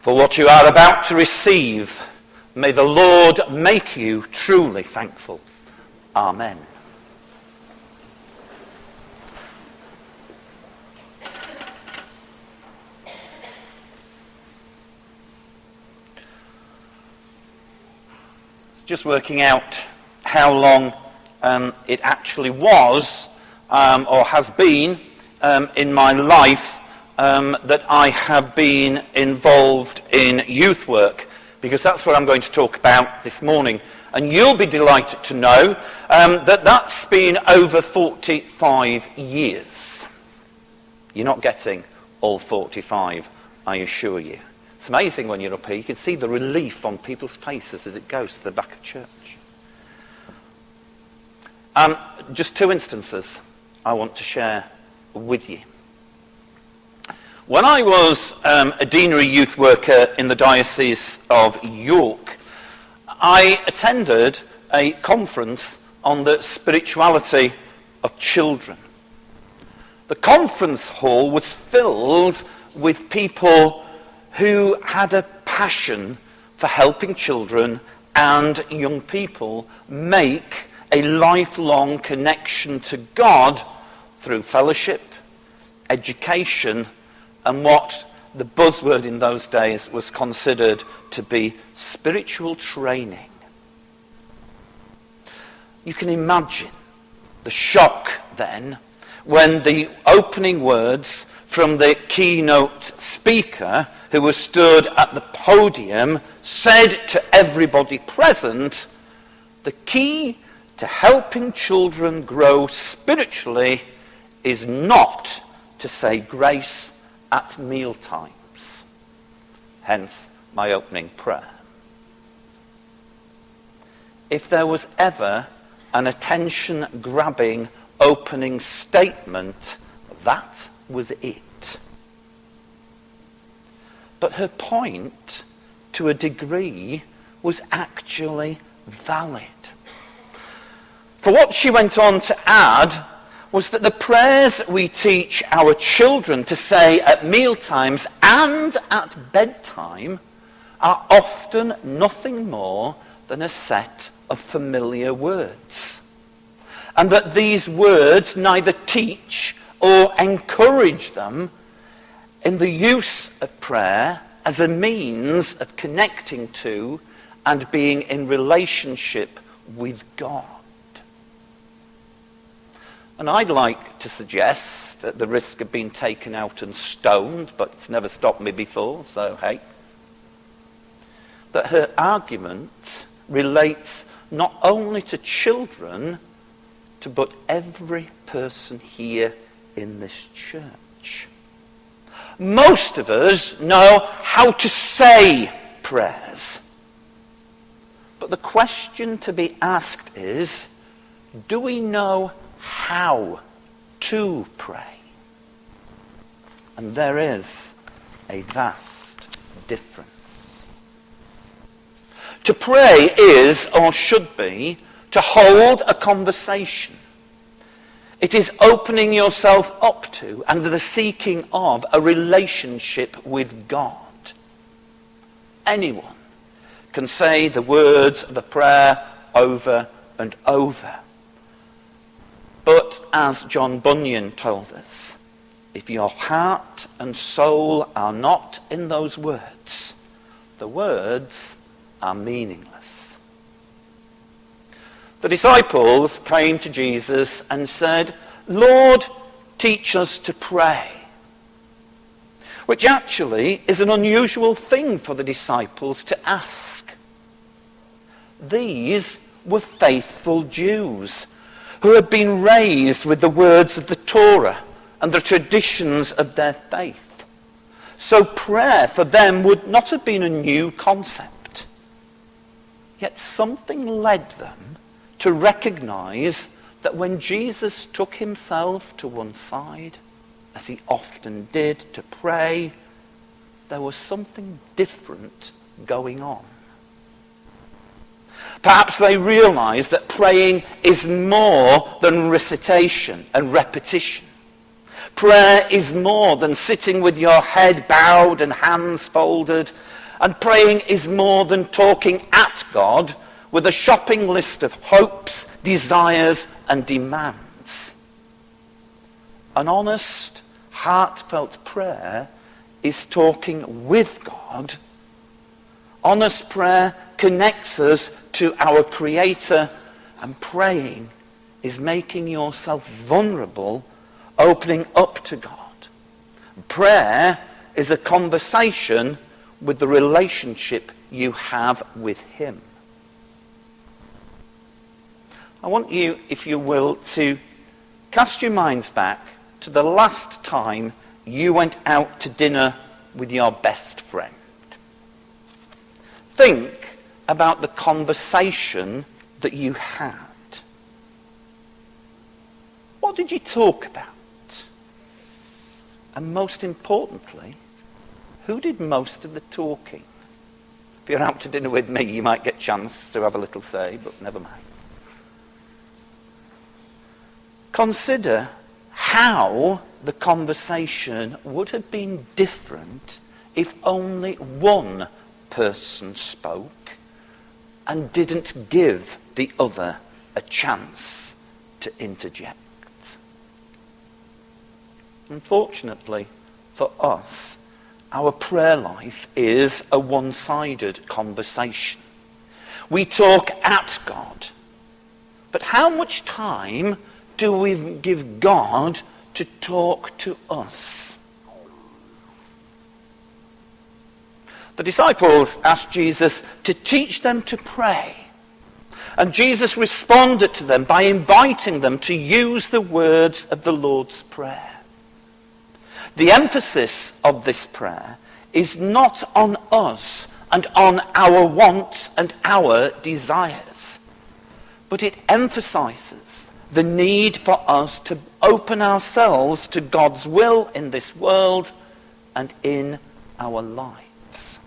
For what you are about to receive, may the Lord make you truly thankful. Amen. It's just working out how long it actually was or has been in my life that I have been involved in youth work, because that's what I'm going to talk about this morning. And you'll be delighted to know that that's been over 45 years. You're not getting all 45, I assure you. It's amazing when you're up here. You can see the relief on people's faces as it goes to the back of church. Just two instances I want to share with you. When I was a deanery youth worker in the Diocese of York, I attended a conference on the spirituality of children. The conference hall was filled with people who had a passion for helping children and young people make a lifelong connection to God through fellowship, education, and what the buzzword in those days was considered to be spiritual training. You can imagine the shock then when the opening words from the keynote speaker, who was stood at the podium, said to everybody present, the key to helping children grow spiritually is not to say grace at meal times. Hence my opening prayer. If there was ever an attention-grabbing opening statement, that was it. But her point, to a degree, was actually valid. For what she went on to add was that the prayers we teach our children to say at mealtimes and at bedtime are often nothing more than a set of familiar words. And that these words neither teach or encourage them in the use of prayer as a means of connecting to and being in relationship with God. And I'd like to suggest, at the risk of being taken out and stoned, but it's never stopped me before, so hey, that her argument relates not only to children, but every person here in this church. Most of us know how to say prayers. But the question to be asked is, do we know how to pray? And there is a vast difference. To pray is, or should be, to hold a conversation. It is opening yourself up to and the seeking of a relationship with God. Anyone can say the words of a prayer over and over. But as John Bunyan told us, if your heart and soul are not in those words, the words are meaningless. The disciples came to Jesus and said, Lord, teach us to pray. Which actually is an unusual thing for the disciples to ask. These were faithful Jews who had been raised with the words of the Torah and the traditions of their faith. So prayer for them would not have been a new concept. Yet something led them to recognize that when Jesus took himself to one side, as he often did, to pray, there was something different going on. Perhaps they realized that praying is more than recitation and repetition. Prayer is more than sitting with your head bowed and hands folded. And praying is more than talking at God with a shopping list of hopes, desires, and demands. An honest, heartfelt prayer is talking with God. Honest prayer connects us to our Creator, and praying is making yourself vulnerable, opening up to God. Prayer is a conversation with the relationship you have with him. I want you, if you will, to cast your minds back to the last time you went out to dinner with your best friend. Think about the conversation that you had. What did you talk about? And most importantly, who did most of the talking? If you're out to dinner with me, you might get a chance to have a little say, but never mind. Consider how the conversation would have been different if only one person spoke and didn't give the other a chance to interject. Unfortunately for us, our prayer life is a one-sided conversation. We talk at God. But how much time do we give God to talk to us? The disciples asked Jesus to teach them to pray. And Jesus responded to them by inviting them to use the words of the Lord's Prayer. The emphasis of this prayer is not on us and on our wants and our desires, but it emphasizes the need for us to open ourselves to God's will in this world and in our lives.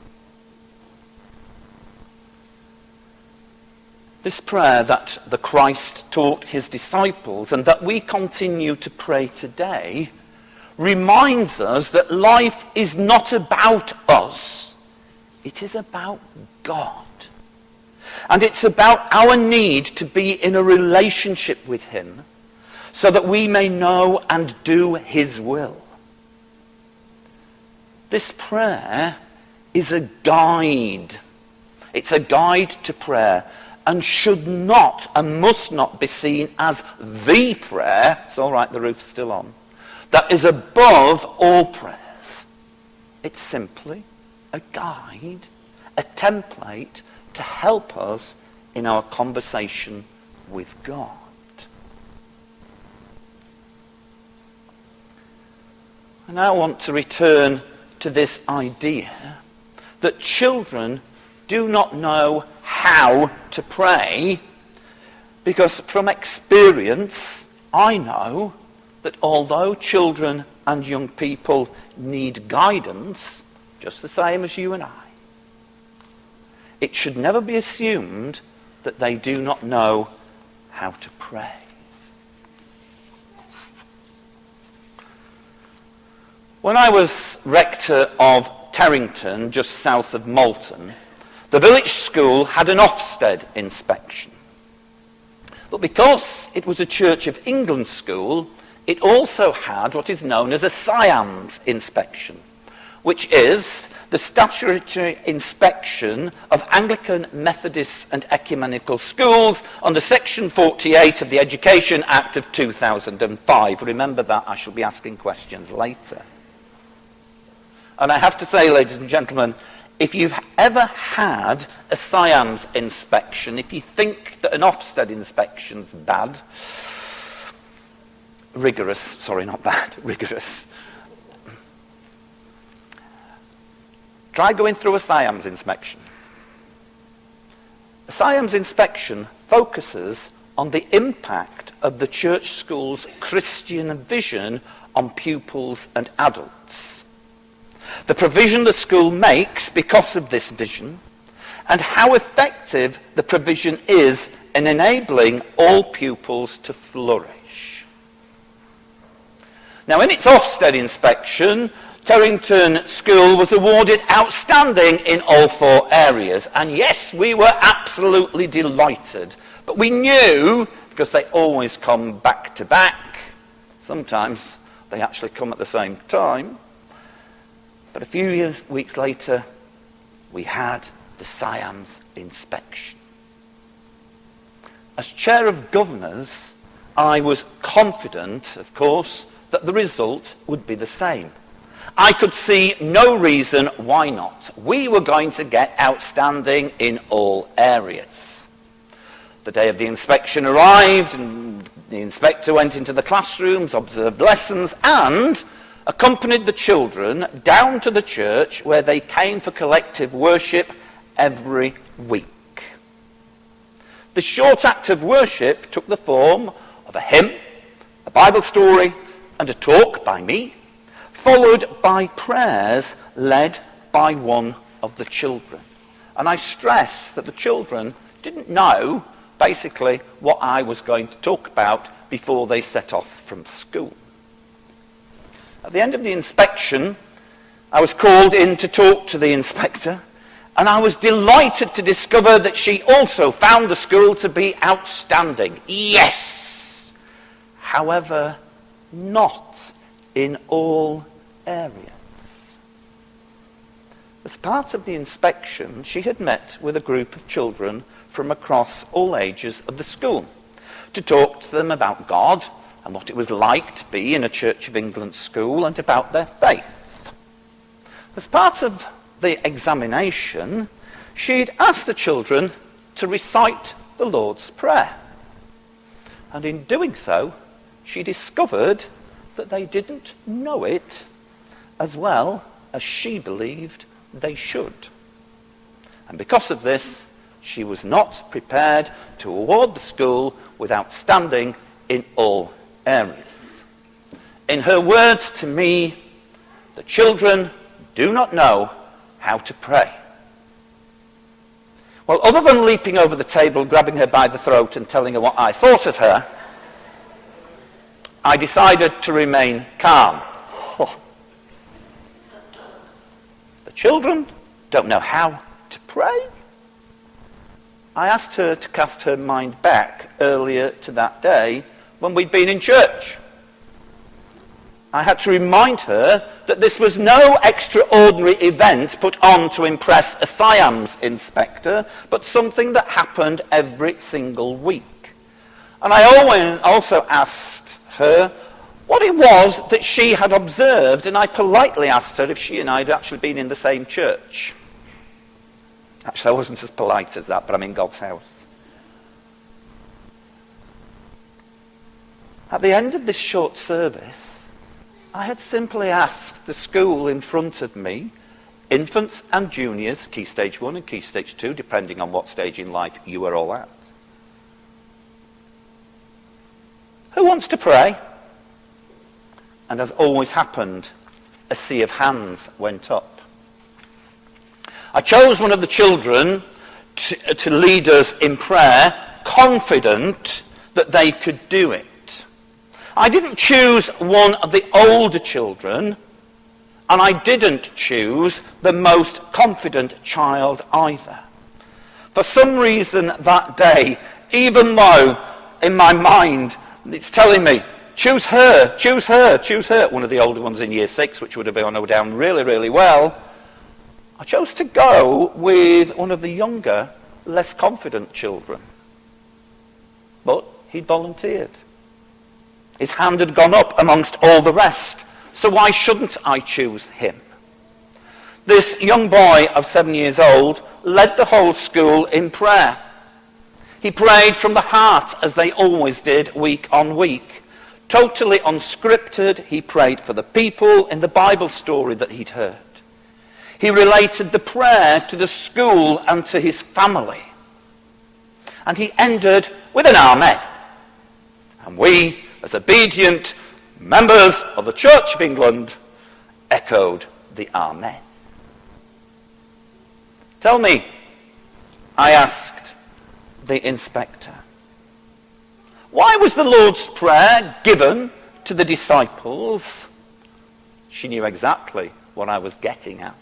This prayer that the Christ taught his disciples and that we continue to pray today reminds us that life is not about us. It is about God. And it's about our need to be in a relationship with him so that we may know and do his will. This prayer is a guide. It's a guide to prayer and should not and must not be seen as the prayer. It's all right, the roof's still on. That is above all prayers. It's simply a guide, a template to help us in our conversation with God. I now want to return to this idea that children do not know how to pray, because from experience I know that although children and young people need guidance, just the same as you and I, it should never be assumed that they do not know how to pray. When I was rector of Terrington, just south of Malton, the village school had an Ofsted inspection. But because it was a Church of England school, it also had what is known as a SIAMS inspection, which is the statutory inspection of Anglican, Methodist and ecumenical schools under Section 48 of the Education Act of 2005. Remember that, I shall be asking questions later. And I have to say, ladies and gentlemen, if you've ever had a SIAMS inspection, if you think that an Ofsted inspection's bad, rigorous, try going through a SIAMS inspection. A SIAMS inspection focuses on the impact of the church school's Christian vision on pupils and adults, the provision the school makes because of this vision, and how effective the provision is in enabling all pupils to flourish. Now, in its Ofsted inspection, Terrington School was awarded outstanding in all 4 areas. And yes, we were absolutely delighted. But we knew, because they always come back to back, sometimes they actually come at the same time. But a few weeks later, we had the SIAMS inspection. As chair of governors, I was confident, of course, that the result would be the same. I could see no reason why not. We were going to get outstanding in all areas. The day of the inspection arrived, and the inspector went into the classrooms, observed lessons, and accompanied the children down to the church where they came for collective worship every week. The short act of worship took the form of a hymn, a Bible story, and a talk by me, followed by prayers led by one of the children. And I stress that the children didn't know basically what I was going to talk about before they set off from school. At the end of the inspection, I was called in to talk to the inspector, and I was delighted to discover that she also found the school to be outstanding. Yes! However, not in all areas. As part of the inspection, she had met with a group of children from across all ages of the school to talk to them about God and what it was like to be in a Church of England school and about their faith. As part of the examination, she'd asked the children to recite the Lord's Prayer. And in doing so, she discovered that they didn't know it as well as she believed they should. And because of this, she was not prepared to award the school with outstanding in all areas. In her words to me, the children do not know how to pray. Well, other than leaping over the table, grabbing her by the throat and telling her what I thought of her, I decided to remain calm. The children don't know how to pray? I asked her to cast her mind back earlier to that day when we'd been in church. I had to remind her that this was no extraordinary event put on to impress a SIAMS inspector, but something that happened every single week. And I also asked her what it was that she had observed, and I politely asked her if she and I had actually been in the same church. Actually, I wasn't as polite as that, but I'm in God's house. At the end of this short service, I had simply asked the school in front of me, infants and juniors, Key Stage 1 and Key Stage 2, depending on what stage in life you were all at, who wants to pray? And as always happened, a sea of hands went up. I chose one of the children to lead us in prayer, confident that they could do it. I didn't choose one of the older children, and I didn't choose the most confident child either. For some reason that day, even though in my mind it's telling me, choose her, choose her, choose her, one of the older ones in year 6, which would have gone down really, really well, I chose to go with one of the younger, less confident children. But he'd volunteered. His hand had gone up amongst all the rest. So why shouldn't I choose him? This young boy of 7 years old led the whole school in prayer. He prayed from the heart, as they always did, week on week. Totally unscripted, he prayed for the people in the Bible story that he'd heard. He related the prayer to the school and to his family. And he ended with an Amen. And we, as obedient members of the Church of England, echoed the Amen. Tell me, I asked the inspector, why was the Lord's Prayer given to the disciples, she knew exactly what I was getting at,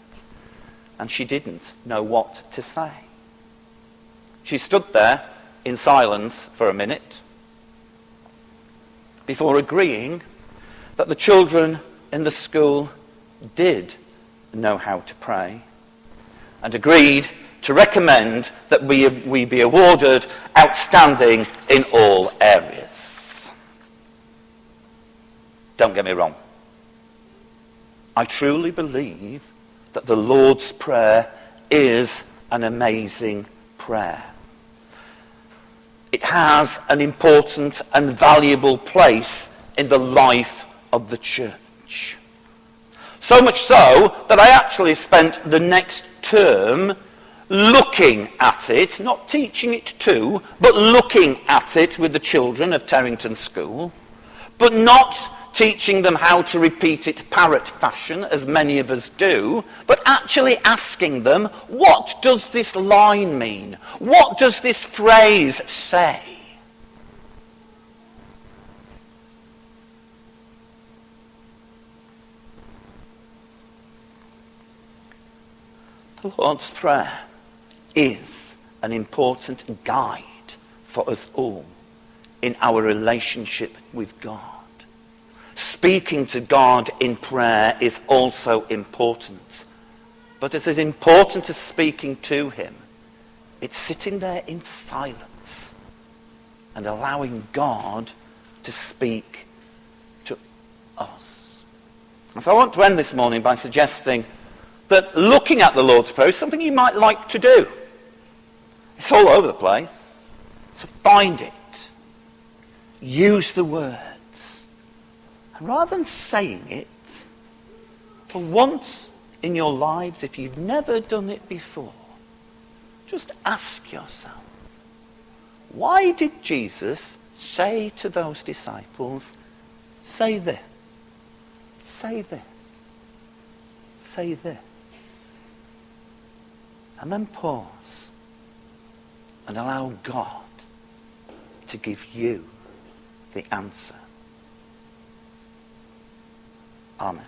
and she didn't know what to say. She stood there in silence for a minute before agreeing that the children in the school did know how to pray, and agreed to recommend that we be awarded outstanding in all areas. Don't get me wrong. I truly believe that the Lord's Prayer is an amazing prayer. It has an important and valuable place in the life of the church. So much so that I actually spent the next term looking at it, not teaching it to, but looking at it with the children of Terrington School, but not teaching them how to repeat it parrot fashion, as many of us do, but actually asking them, what does this line mean? What does this phrase say? The Lord's Prayer is an important guide for us all in our relationship with God. Speaking to God in prayer is also important. But as important as speaking to him, it's sitting there in silence and allowing God to speak to us. And so I want to end this morning by suggesting that looking at the Lord's Prayer is something you might like to do. It's all over the place. So find it. Use the words. And rather than saying it, for once in your lives, if you've never done it before, just ask yourself, why did Jesus say to those disciples, say this, say this, say this? And then pause and allow God to give you the answer. Amen.